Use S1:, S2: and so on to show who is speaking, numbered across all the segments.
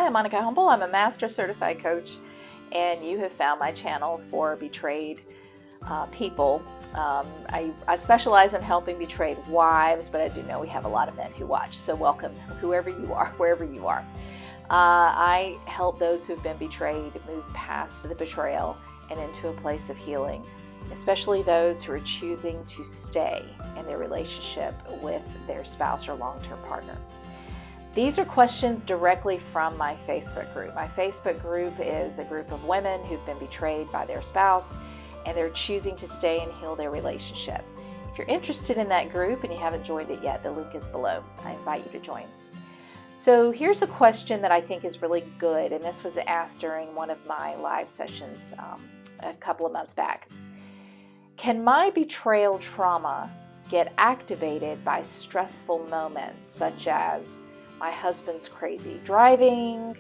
S1: I'm Monica Humble. I'm a Master Certified Coach, and you have found my channel for betrayed people. I specialize in helping betrayed wives, but I do know we have a lot of men who watch, so welcome, whoever you are, wherever you are. I help those who've been betrayed move past the betrayal and into a place of healing, especially those who are choosing to stay in their relationship with their spouse or long-term partner. These are questions directly from my Facebook group. My Facebook group is a group of women who've been betrayed by their spouse, and they're choosing to stay and heal their relationship. If you're interested in that group and you haven't joined it yet, the link is below. I invite you to join. So here's a question that I think is really good, and this was asked during one of my live sessions a couple of months back. Can my betrayal trauma get activated by stressful moments such as my husband's crazy driving,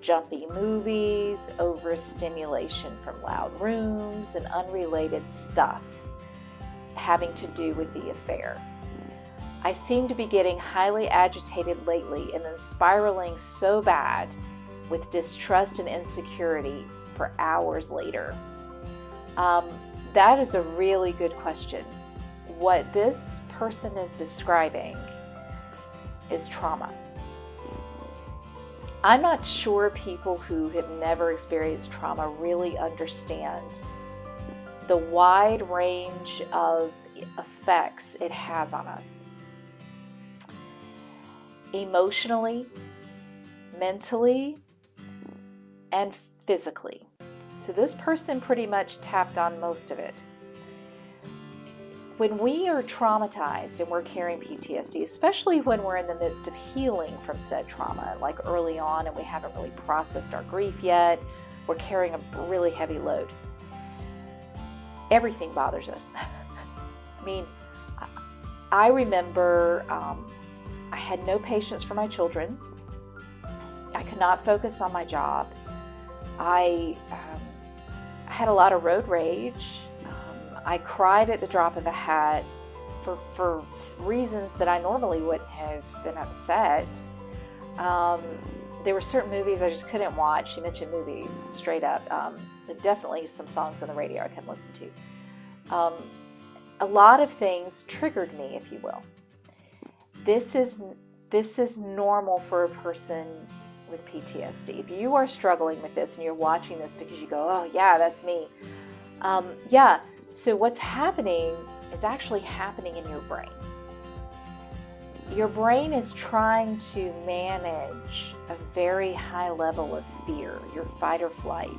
S1: jumpy movies, overstimulation from loud rooms, and unrelated stuff having to do with the affair? I seem to be getting highly agitated lately and then spiraling so bad with distrust and insecurity for hours later. That is a really good question. What this person is describing is trauma. I'm not sure people who have never experienced trauma really understand the wide range of effects it has on us. Emotionally, mentally, and physically. So this person pretty much tapped on most of it. When we are traumatized and we're carrying PTSD, especially when we're in the midst of healing from said trauma, like early on and we haven't really processed our grief yet, we're carrying a really heavy load. Everything bothers us. I mean, I remember I had no patience for my children. I could not focus on my job. I had a lot of road rage. I cried at the drop of a hat for reasons that I normally wouldn't have been upset. There were certain movies I just couldn't watch. She mentioned movies straight up. Definitely some songs on the radio I couldn't listen to. A lot of things triggered me, if you will. This is normal for a person with PTSD. If you are struggling with this and you're watching this because you go, oh yeah, that's me. Yeah. So what's happening is actually happening in your brain. Your brain is trying to manage a very high level of fear, your fight or flight.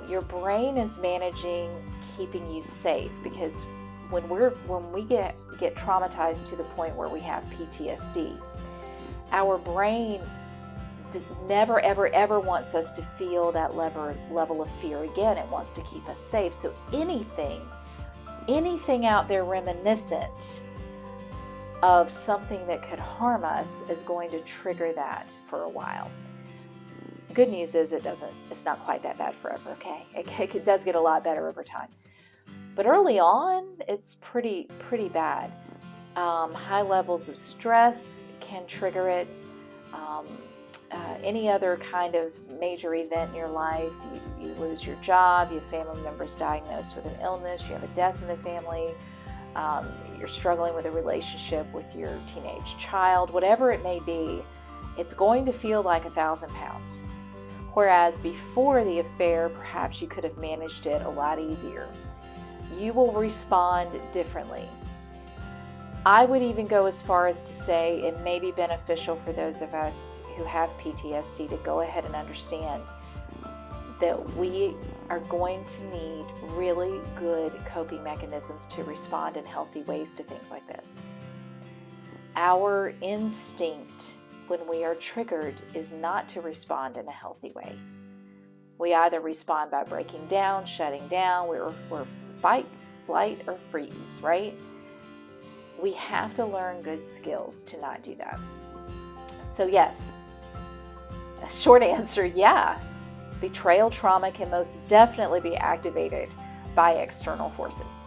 S1: Your brain is managing keeping you safe, because when we get traumatized to the point where we have PTSD, our brain never, ever, ever wants us to feel that level of fear again. It wants to keep us safe. So anything out there reminiscent of something that could harm us is going to trigger that for a while. Good news is it's not quite that bad forever, okay? It does get a lot better over time. But early on, it's pretty bad. High levels of stress can trigger it. Any other kind of major event in your life, you lose your job, you have family members diagnosed with an illness, you have a death in the family, you're struggling with a relationship with your teenage child, whatever it may be, it's going to feel like 1,000 pounds. Whereas before the affair, perhaps you could have managed it a lot easier. You will respond differently. I would even go as far as to say it may be beneficial for those of us who have PTSD to go ahead and understand that we are going to need really good coping mechanisms to respond in healthy ways to things like this. Our instinct when we are triggered is not to respond in a healthy way. We either respond by breaking down, shutting down, we're fight, flight, or freeze, right? We have to learn good skills to not do that. So yes, a short answer, yeah. Betrayal trauma can most definitely be activated by external forces.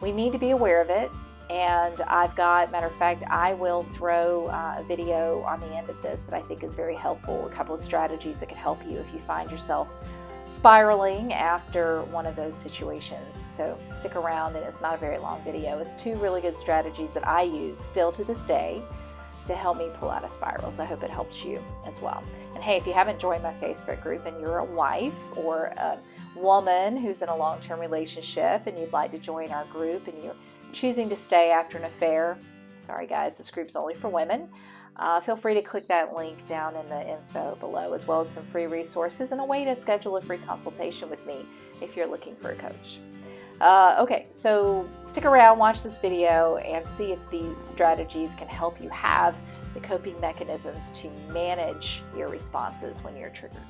S1: We need to be aware of it And I've got, matter of fact, I will throw a video on the end of this that I think is very helpful, a couple of strategies that could help you if you find yourself spiraling after one of those situations. So stick around, and it's not a very long video. It's 2 really good strategies that I use still to this day to help me pull out of spirals. I hope it helps you as well. And hey, if you haven't joined my Facebook group and you're a wife or a woman who's in a long-term relationship and you'd like to join our group and you're choosing to stay after an affair, sorry guys, this group's only for women, feel free to click that link down in the info below, as well as some free resources and a way to schedule a free consultation with me if you're looking for a coach. Okay, so stick around, watch this video, and see if these strategies can help you have the coping mechanisms to manage your responses when you're triggered.